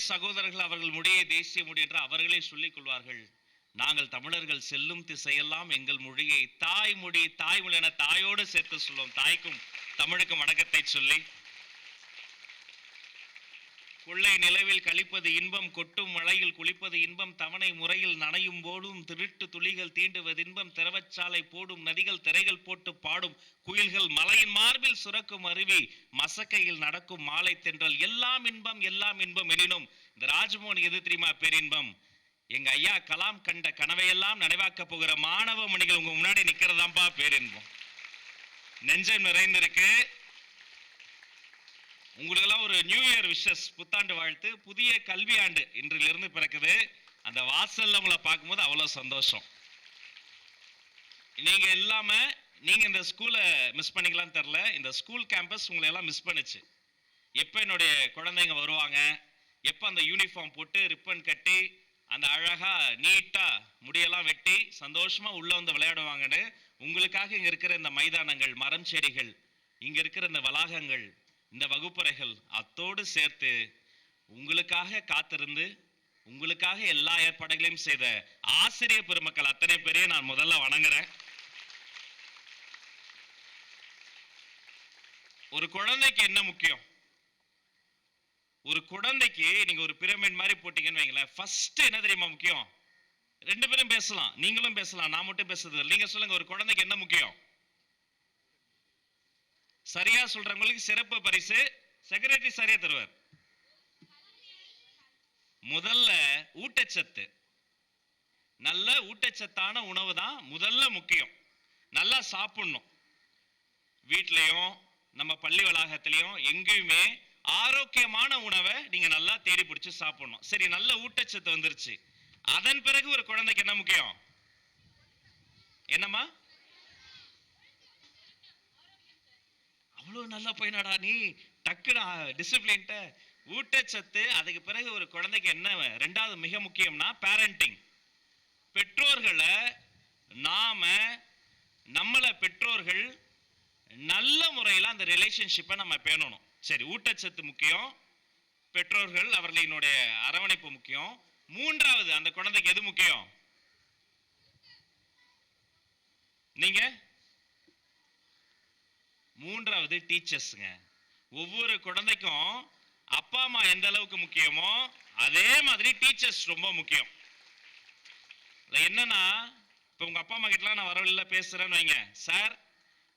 சகோதரர்கள் அவர்கள் மொழியை தேசிய மொழி என்று அவர்களே சொல்லிக் கொள்வார்கள். நாங்கள் தமிழர்கள் செல்லும் திசையெல்லாம் எங்கள் மொழியை தாய்மொழி தாய்மொழி என தாயோடு சேர்த்து சொல்லுவோம். தாய்க்கும் தமிழுக்கும் வணக்கத்தை சொல்லி, கொள்ளை நிலவில் கழிப்பது இன்பம், கொட்டும் மழையில் குளிப்பது இன்பம், தவணை முறையில் நனையும் போடும் திருட்டு துளிகள் தீண்டுவது இன்பம், திரவச்சாலை போடும் நதிகள் திரைகள் போட்டு பாடும் குயில்கள், மலையின் மார்பில் சுரக்கும் அருவி, மசக்கையில் நடக்கும் மாலை தென்றல், எல்லாம் இன்பம் எல்லாம் இன்பம் எனினும் இந்த ராஜ்மோகன் எது தெரியுமா பேரின்பம்? எங்க ஐயா கலாம் கண்ட கனவையெல்லாம் நினைவாக்க போகிற மாணவ மணிகள் உங்க முன்னாடி நிக்கிறதாம்பா பேரின்பம். நெஞ்சம் நிறைந்திருக்கு. உங்களுக்கெல்லாம் ஒரு நியூ இயர் விஷஸ், புத்தாண்டு வாழ்த்து. புதிய கல்வி ஆண்டு இன்றிலிருந்து பிறக்குது. அந்த வாசல்ல உங்களை பார்க்கும்போது அவ்வளவு சந்தோஷம். நீங்க இல்லாம நீங்க இந்த ஸ்கூலை மிஸ் பண்ணிக்கலாம்னு தெரியல. இந்த ஸ்கூல் கேம்பஸ் உங்களை எல்லாம் மிஸ் பண்ணுச்சு. எப்ப என்னுடைய குழந்தைங்க வருவாங்க, எப்ப அந்த யூனிஃபார்ம் போட்டு ரிப்பன் கட்டி அந்த அழகா நீட்டா முடியெல்லாம் வெட்டி சந்தோஷமா உள்ள வந்து விளையாடுவாங்கன்னு உங்களுக்காக இங்க இருக்கிற இந்த மைதானங்கள், மரம் செடிகள், இங்க இருக்கிற இந்த வளாகங்கள், இந்த வகுப்பறைகள் அத்தோடு சேர்த்து உங்களுக்காக காத்திருந்து உங்களுக்காக எல்லா ஏற்பாடுகளையும் செய்த ஆசிரியர் பெருமக்கள் அத்தனை பேரையும் நான் முதல்ல வணங்குறேன். ஒரு குழந்தைக்கு என்ன முக்கியம்? ஒரு குழந்தைக்கு நீங்க ஒரு பிரமிட் மாதிரி போட்டீங்கன்னு வைங்களேன், ஃபர்ஸ்ட் என்ன தெரியுமா முக்கியம்? ரெண்டு பேரும் பேசலாம், நீங்களும் பேசலாம், நான் மட்டும் பேசுறது. நீங்க சொல்லுங்க, ஒரு குழந்தைக்கு என்ன முக்கியம்? சரியா சொல்றவங்களுக்கு சிறப்பு பரிசு செக்ரட்டரி சரியா தருவார். முதல்ல ஊட்டச்சத்து, நல்ல ஊட்டச்சத்தான உணவு தான் முதல்ல முக்கியம். நல்லா சாப்பிடணும். வீட்லயும் நம்ம பள்ளி வளாகத்திலையும் எங்கேயுமே ஆரோக்கியமான உணவை நீங்க நல்லா தேடி பிடிச்சு சாப்பிடணும். சரி, நல்ல ஊட்டச்சத்து வந்துருச்சு. அதன் பிறகு ஒரு குழந்தைக்கு என்ன முக்கியம்? என்னம்மா? அவ்வளவு நல்லா போயினாடா நீ, டக்குடா டிசிப்ளின்ட்ட. ஊட்டச்சத்து, அதுக்கு பிறகு ஒரு குழந்தைக்கு என்ன ரெண்டாவது மிக முக்கியம்னா பேரண்டிங். பெற்றோர்களை நம்மளை பெற்றோர்கள் நல்ல முறையில் அந்த ரிலேஷன்ஷிப்பை நம்ம பேணணும். சரி, ஊட்டச்சத்து முக்கியம், பெற்றோர்கள் அவர்களினுடைய அரவணைப்பு முக்கியம். மூன்றாவது அந்த குழந்தைக்கு எது முக்கியம்? நீங்க மூன்றாவது டீச்சர்ஸ்ங்க. ஒவ்வொரு குழந்தைக்கும் அப்பா அம்மா எந்த அளவுக்கு முக்கியமோ அதே மாதிரி டீச்சர்ஸ் ரொம்ப முக்கியம். என்னன்னா, இப்ப உங்க அப்பா அம்மா கிட்டலாம் நான் வரவில்லை பேசுறேன்னு வைங்க, சார்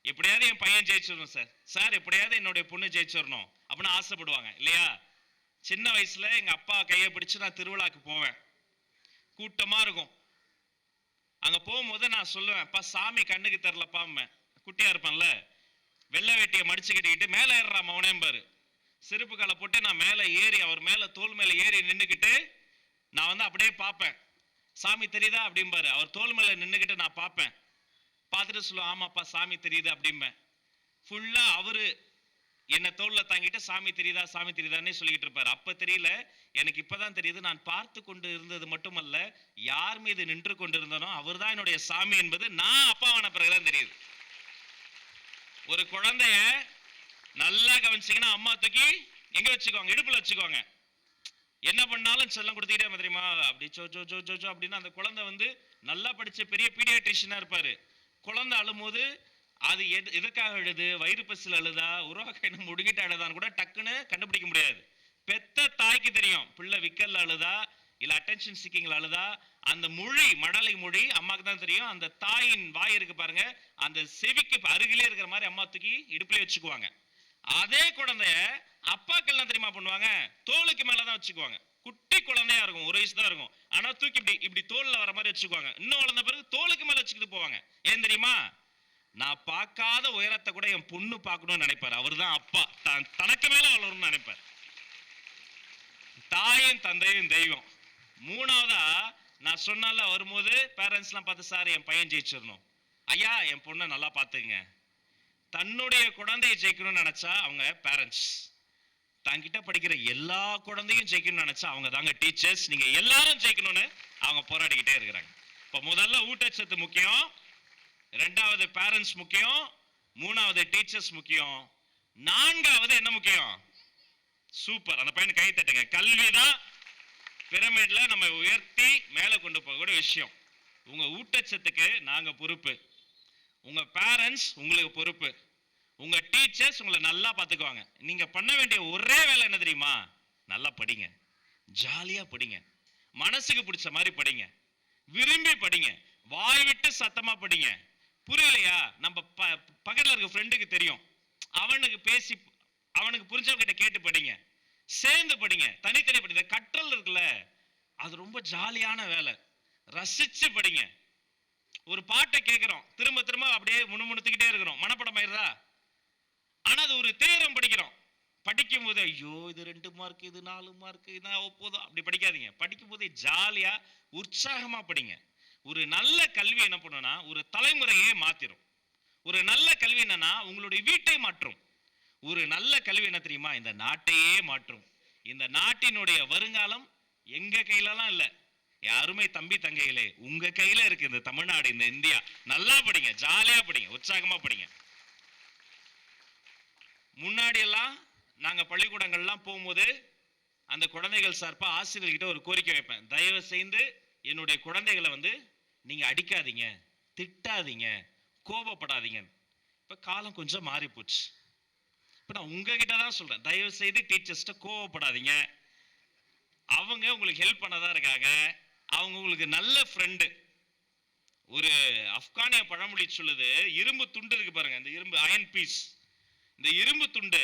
எப்படியாவது என் பையன் ஜெயிச்சிடணும் சார், சார் எப்படியாவது என்னுடைய பொண்ணு ஜெயிச்சிடணும் அப்படின்னு ஆசைப்படுவாங்க இல்லையா? சின்ன வயசுல எங்க அப்பா கையை பிடிச்சு நான் திருவிழாக்கு போவேன். கூட்டமா இருக்கும். அங்க போகும்போது நான் சொல்லுவேன், அப்பா சாமி கண்ணுக்கு தெரியலப்பா. குட்டியா இருப்பேன்ல, வெள்ளை வேட்டியை மடிச்சு கட்டிக்கிட்டு மேல ஏறுறா மவனேம் பாரு. செருப்பு காலை போட்டு நான் மேல ஏறி அவர் மேல தோல் மேல ஏறி நின்றுக்கிட்டு நான் வந்து அப்படியே பார்ப்பேன். சாமி தெரியுதா அப்படிம்பாரு. அவர் தோல் மேல நின்றுக்கிட்டு நான் பார்ப்பேன். பார்த்துட்டு சொல்லுவேன், ஆமாப்பா சாமி தெரியுது அப்படிம்பேன். ஃபுல்லா அவரு என்ன தோல்ல தாங்கிட்டு சாமி தெரியுதா சாமி தெரியுதான்னு சொல்லிட்டு இருப்பாரு. அப்ப தெரியல, எனக்கு இப்பதான் தெரியுது, நான் பார்த்து கொண்டு இருந்தது மட்டுமல்ல, யார் மீது நின்று கொண்டிருந்தனோ அவர் தான் என்னுடைய சாமி என்பது நான் அப்பாவான பிறகுதான் தெரியுது. ஒரு குழந்தைய நல்லா கவனிச்சிங்கன்னா அம்மா தூக்கி எங்க வச்சுக்குவாங்க? இடுப்புல வச்சுக்குவாங்க. என்ன பண்ணாலும் செல்லம் கொடுத்துக்கிட்டே தெரியுமா, அப்படி சோ சோ சோ சோ அப்படின்னு அந்த குழந்தை வந்து நல்லா படிச்ச பெரிய பீடியாட்ரிஷியனா இருப்பாரு. குழந்தை அழும்போது அது எதுக்காக அழுது, வயிறு பசில் அழுதா, உருவாக்க முடுங்கிட்டு அழுதான்னு கூட டக்குன்னு கண்டுபிடிக்க முடியாது. பெத்த தாய்க்கு தெரியும் பிள்ளை விக்கல்ல அழுதா இல்ல அட்டென்ஷன் சீக்கிங்ல அழுதா. அந்த மொழி, மடலை மொழி அம்மாக்கு தான் தெரியும். அந்த தாயின் வாய் இருக்கு பாருங்க, அந்த செவிக்கு அருகிலே இருக்கிற மாதிரி அம்மா தூக்கி இடுப்புல வச்சுக்குவாங்க. அதே குழந்தைய அப்பாக்கள் என்ன தெரியுமா பண்ணுவாங்க? தோளுக்கு மேலதான் வச்சுக்குவாங்க. குட்டி குழந்தையா இருக்கும், ஒரு வயசு தான் இருக்கும், ஆனா தூக்கி இப்படி இப்படி தோல்ல வர மாதிரி வச்சுக்குவாங்க. இன்னும் வளர்ந்த பிறகு தோளுக்கு மேல வச்சுக்கிட்டு போவாங்க. ஏன் தெரியுமா? நான் பார்க்காத உயரத்தை கூட என் பொண்ணு பார்க்கணும்னு நினைப்பாரு. அவர் தான் அப்பா, தனக்கு மேல வளரணும்னு நினைப்பார். தாயும் தந்தையும் தெய்வம். மூணாவதா நான் சொன்னால வரும்போது பேரண்ட்ஸ்லாம் பார்த்து, சார் என் பையன் ஜெயிச்சிடணும், ஐயா என் பொண்ணை நல்லா பார்த்துக்குங்க. தன்னுடைய குழந்தையை ஜெயிக்கணும்னு நினைச்சா அவங்க பேரண்ட்ஸ், தங்கிட்ட படிக்கிற எல்லா குழந்தையும் ஜெயிக்கணும்னு நினைச்சா அவங்க தாங்க டீச்சர்ஸ். நீங்க எல்லாரும் ஜெயிக்கணும்னு அவங்க போராடிக்கிட்டே இருக்கிறாங்க. இப்ப முதல்ல ஊட்டச்சத்து முக்கியம், ரெண்டாவது பேரண்ட்ஸ் முக்கியம், மூணாவது டீச்சர்ஸ் முக்கியம், நான்காவது என்ன முக்கியம்? சூப்பர், அந்த பையன் கை தட்டுங்க. கல்விதான் பிரமிட்ல நம்ம உயர்த்தி மேலே கொண்டு போகக்கூடிய விஷயம். உங்க ஊட்டச்சத்துக்கு நாங்க பொறுப்பு, உங்க பேரண்ட்ஸ் உங்களுக்கு பொறுப்பு, உங்க டீச்சர்ஸ் உங்களை நல்லா பார்த்துக்குவாங்க. நீங்க பண்ண வேண்டிய ஒரே வேலை என்ன தெரியுமா? நல்லா படிங்க, ஜாலியா படிங்க, மனசுக்கு பிடிச்ச மாதிரி படிங்க, விரும்பி படிங்க, வாய் விட்டு சத்தமா படிங்க. புரியலையா? நம்ம பக்கத்துல இருக்க ஃப்ரெண்டுக்கு தெரியும், அவனுக்கு பேசி அவனுக்கு புரிஞ்சவங்கிட்ட கேட்டு படிங்க, சேர்ந்து படிங்க, தனித்தனி படிங்க. கற்றல் இருக்குல்ல, அது ரொம்ப ஜாலியான வேலை. ரசிச்சு படிங்க. ஒரு பாட்டை கேட்கிறோம், திரும்ப திரும்ப அப்படியே முணுமுணுத்துக்கிட்டே இருக்கிறோம், மனப்படம் ஆயிருதா? ஆனா அது ஒரு தேரம் படிக்கிறோம். படிக்கும் போது ஐயோ இது 2 மார்க், இது 4 மார்க், இதான் போதும் அப்படி படிக்காதீங்க. படிக்கும் போதே ஜாலியா உற்சாகமா படிங்க. ஒரு நல்ல கல்வி என்ன பண்ணுன்னா ஒரு தலைமுறையே மாத்திரும். ஒரு நல்ல கல்வி என்னன்னா உங்களுடைய வீட்டை மாற்றும். ஒரு நல்ல கல்வி என்ன தெரியுமா? இந்த நாட்டையே மாற்றும். இந்த நாட்டினுடைய வருங்காலம் எங்க கையிலலாம் இல்ல, யாருமே தம்பி தங்கைகளே, உங்க கையில இருக்கு இந்த தமிழ்நாடு, இந்த இந்தியா. நல்லா படிங்க, ஜாலியா படிங்க, உற்சாகமா படிங்க. முன்னாடி எல்லாம் நாங்க பள்ளிக்கூடங்கள்லாம் போகும்போது அந்த குழந்தைகள் சார்பா ஆசிரியர்கிட்ட ஒரு கோரிக்கை வைப்பேன், தயவு செய்து என்னுடைய குழந்தைகளை நீங்க அடிக்காதீங்க, திட்டாதீங்க, கோபப்படாதீங்க. இப்ப காலம் கொஞ்சம் மாறி போச்சு. இப்ப நான் உங்ககிட்ட தான் சொல்றேன், தயவு செய்து டீச்சர்ஸ்ட கோபப்படாதீங்க. அவங்க உங்களுக்கு ஹெல்ப் பண்ணதா இருக்காங்க, அவங்க உங்களுக்கு நல்ல ஃப்ரெண்டு. ஒரு ஆப்கானிய பழமொழி சொல்லுது, இரும்பு துண்டு இருக்கு பாருங்க, இந்த இரும்பு அயன் பீஸ், இந்த இரும்பு துண்டு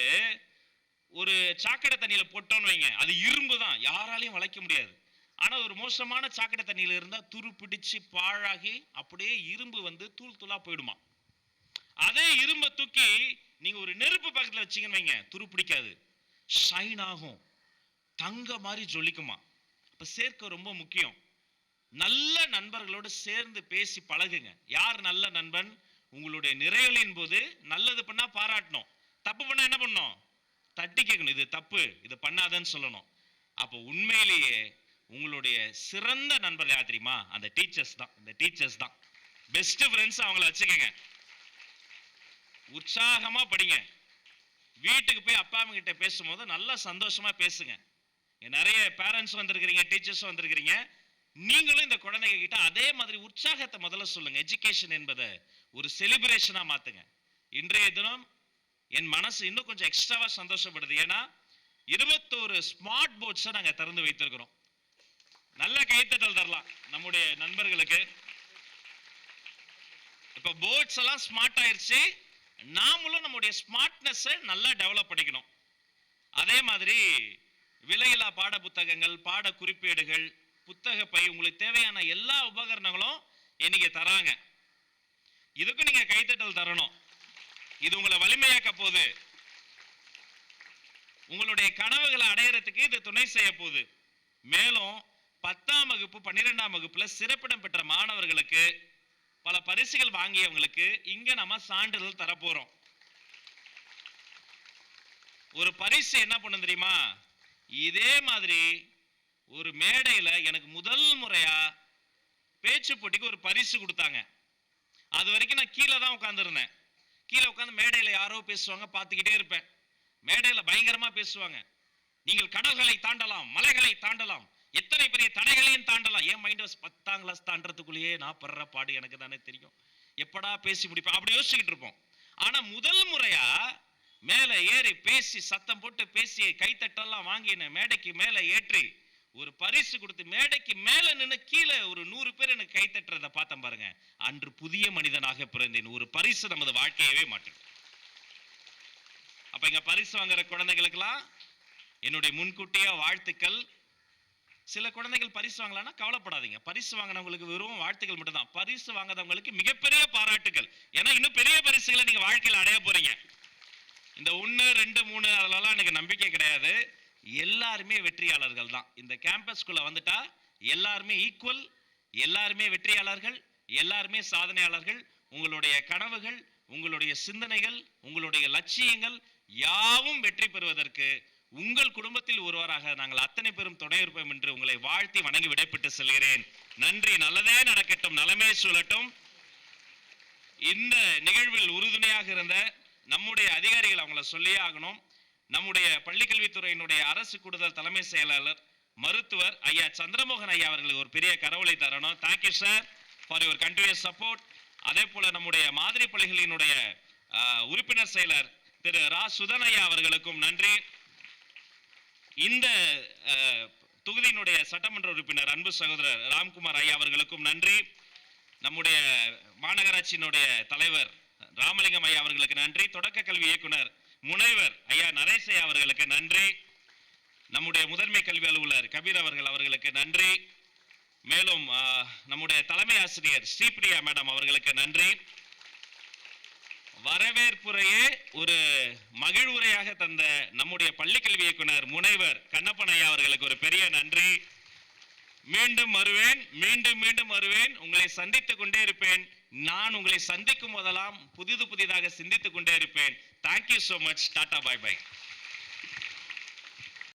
ஒரு சாக்கடை தண்ணியில போட்டோன்னு வைங்க, அது இரும்பு தான், யாராலையும் வளைக்க முடியாது. ஆனா ஒரு மோசமான சாக்கடை தண்ணியில இருந்தா துரு பிடிச்சு பாழாகி அப்படியே இரும்பு தூள் தூளா போயிடுமா. அதே இரும்பை தூக்கி நீங்க ஒரு நெருப்பு பக்கத்துல வச்சீங்கன்னு வைங்க, துரு பிடிக்காது, ஷைன் ஆகும், தங்க மாதிரி ஜொலிக்குமா. அப்ப சேர்க்க ரொம்ப முக்கியம். நல்ல நண்பர்களோடு சேர்ந்து பேசி பழகுங்க. யார் நல்ல நண்பன்? உங்களுடைய நிறைவுகளின் போது நல்லது பண்ணா பாராட்டணும், தப்பு பண்ணா என்ன பண்ணணும்? தட்டி கேட்கணும், இது தப்பு, இது பண்ணாதன்னு சொல்லணும். அப்போ உண்மையிலேயே உங்களுடைய சிறந்த நண்பர் யார் தெரியுமா? அந்த டீச்சர்ஸ் தான். இந்த டீச்சர்ஸ் தான் பெஸ்ட் ஃப்ரெண்ட்ஸ். அவங்கள வச்சுக்கோங்க. உற்சாகமா படிங்க. வீட்டுக்கு போய் அப்பா அம்மா கிட்ட பேசும்போது நல்லா சந்தோஷமா பேசுங்க. நிறைய பேரண்ட்ஸ் வந்திருக்கிறீங்க, டீச்சர்ஸ் வந்திருக்கிறீங்க, நீங்களும் இந்த குழந்தைங்க கிட்ட அதே மாதிரி உற்சாகத்தை முதல்ல சொல்லுங்க. எஜுகேஷன் என்பதை ஒரு செலிப்ரேஷனா மாத்துங்க. இன்றைய தினம் என் மனசு இன்னும் கொஞ்சம் எக்ஸ்ட்ராவா சந்தோஷப்படுது. ஏன்னா 21 ஸ்மார்ட் போர்ட்ஸை நாங்க திறந்து வைத்திருக்கிறோம். நல்ல கைத்தட்டல் தரலாம் நம்முடைய நண்பர்களுக்கு. இப்ப போர்ட்ஸ் எல்லாம் ஸ்மார்ட் ஆயிருச்சு, நாமளும் நம்முடைய ஸ்மார்ட்னஸ் நல்லா டெவலப் பண்ணிக்கணும். அதே மாதிரி விலையில்லா பாட புத்தகங்கள், பாட குறிப்பேடுகள், புத்தக பை, உங்களுக்கு தேவையான எல்லா உபகரணங்களும் இன்னைக்கு தராங்க. இதுக்கும் நீங்க கைத்தட்டல் தரணும். இது உங்களை வலிமையாக்க போகுது, உங்களுடைய கனவுகளை அடையறதுக்கு இது துணை செய்ய போகுது. மேலும் 10ஆம் வகுப்பு 12ஆம் வகுப்புல சிறப்பிடம் பெற்ற மாணவர்களுக்கு, பல பரிசுகள் வாங்கியவங்களுக்கு இங்க நம்ம சான்றிதழ் தரப்போறோம். ஒரு பரிசு என்ன பண்ண தெரியுமா? இதே மாதிரி ஒரு மேடையில எனக்கு முதல் முறையா பேச்சு போட்டிக்கு ஒரு பரிசு கொடுத்தாங்க. அது வரைக்கும் நான் கீழே தான் உட்கார்ந்துருந்தேன். கீழே உட்கார்ந்து மேடையில யாரோ பேசுவாங்க, பார்த்துக்கிட்டே இருப்பேன். மேடையில பயங்கரமா பேசுவாங்க, நீங்கள் கடல்களை தாண்டலாம், மலைகளை தாண்டலாம், எத்தனை பெரிய தடைகளையும் தாண்டலாம். என் மைண்ட் வாஸ் 10ஆம் கிளாஸ் தாண்டறதுக்குள்ளேயே நான் படுற பாடு எனக்கு தானே தெரியும், எப்படா பேசி முடிப்பேன் அப்படி யோசிச்சுக்கிட்டு இருப்போம். ஆனா முதல் முறையா மேல ஏறி பேசி சத்தம் போட்டு பேசி கைத்தட்டெல்லாம் வாங்கி மேடைக்கு மேல ஏற்றி ஒரு பரிசு கொடுத்து மேடைக்கு மேல நின்று கீழே ஒரு 100 பேர் எனக்கு கைத்தட்டுறதை பார்த்தேன் பாருங்க. அன்று புதிய மனிதனாக பிறந்தேன். ஒரு பரிசு நமது வாழ்க்கையவே மாற்றும். அப்ப இங்க பரிசு வாங்குற குழந்தைகளுக்கெல்லாம் என்னுடைய முன்கூட்டிய வாழ்த்துக்கள். சில குழந்தைகள் பரிசு வாங்கலாம்னா கவலைப்படாதீங்க, பரிசு வாங்கினவங்களுக்கு வெறும் வாழ்த்துக்கள் மட்டும்தான். பரிசு வாங்காதவங்களுக்கு மிகப்பெரிய பாராட்டுகள். ஏன்னா இன்னும் பெரிய பரிசுகளை நீங்க வாழ்க்கையில் அடைய போறீங்க. இந்த 1, 2, 3 அதெல்லாம் எனக்கு நம்பிக்கை கிடையாது. எல்லாருமே வெற்றியாளர்கள் தான். இந்த கேம்பஸ்குள்ள வந்துட்டா எல்லாருமே ஈக்குவல், எல்லாருமே வெற்றியாளர்கள், எல்லாருமே சாதனையாளர்கள். உங்களுடைய கனவுகள், உங்களுடைய சிந்தனைகள், உங்களுடைய லட்சியங்கள் யாவும் வெற்றி பெறுவதற்கு உங்கள் குடும்பத்தில் ஒருவராக நாங்கள் அத்தனை பேரும் துணை இருப்போம் என்று உங்களை வாழ்த்தி வணங்கி விடைபெற்று செல்கிறேன். நன்றி. நல்லதே நடக்கட்டும், நலமே சூழட்டும். இந்த நிகழ்வில் உறுதுணையாக இருந்த நம்முடைய அதிகாரிகள், அவங்கள சொல்லியே ஆகணும். நம்முடைய பள்ளிக்கல்வித்துறையினுடைய அரசு கூடுதல் தலைமை செயலாளர் மருத்துவர் ஐயா சந்திரமோகன் ஐயா அவர்களுக்கு ஒரு பெரிய கரவொலி தரணும். Thank you sir for your continuous support. அதே போல நம்முடைய மாதிரி பள்ளிகளினுடைய உறுப்பினர் செயலர் திரு ரா சுதன் ஐயா அவர்களுக்கும் நன்றி. இந்த தொகுதியினுடைய சட்டமன்ற உறுப்பினர் அன்பு சகோதரர் ராம்குமார் ஐயா அவர்களுக்கும் நன்றி. நம்முடைய மாநகராட்சியினுடைய தலைவர் ராமலிங்கம் ஐயா அவர்களுக்கு நன்றி. தொடக்க கல்வி இயக்குனர் முனைவர் ஐயா நரேஷ் ஐயா அவர்களுக்கு நன்றி. நம்முடைய முதன்மை கல்வி அலுவலர் கபீர் அவர்களுக்கு நன்றி. மேலும் நம்முடைய தலைமை ஆசிரியர் ஸ்ரீபிரியா மேடம் அவர்களுக்கு நன்றி. வரவேற்புரையே ஒரு மகிழ்வுரையாக தந்த நம்முடைய பள்ளி கல்வி இயக்குனர் முனைவர் கண்ணப்பன் ஐயா அவர்களுக்கு ஒரு பெரிய நன்றி. மீண்டும் வருவேன், மீண்டும் மீண்டும் வருவேன், உங்களை சந்தித்துக் கொண்டே இருப்பேன். நான் உங்களை சந்திக்கும் போதெல்லாம் புதிதாக சிந்தித்துக் கொண்டே இருப்பேன். Thank you so much. Tata, bye by.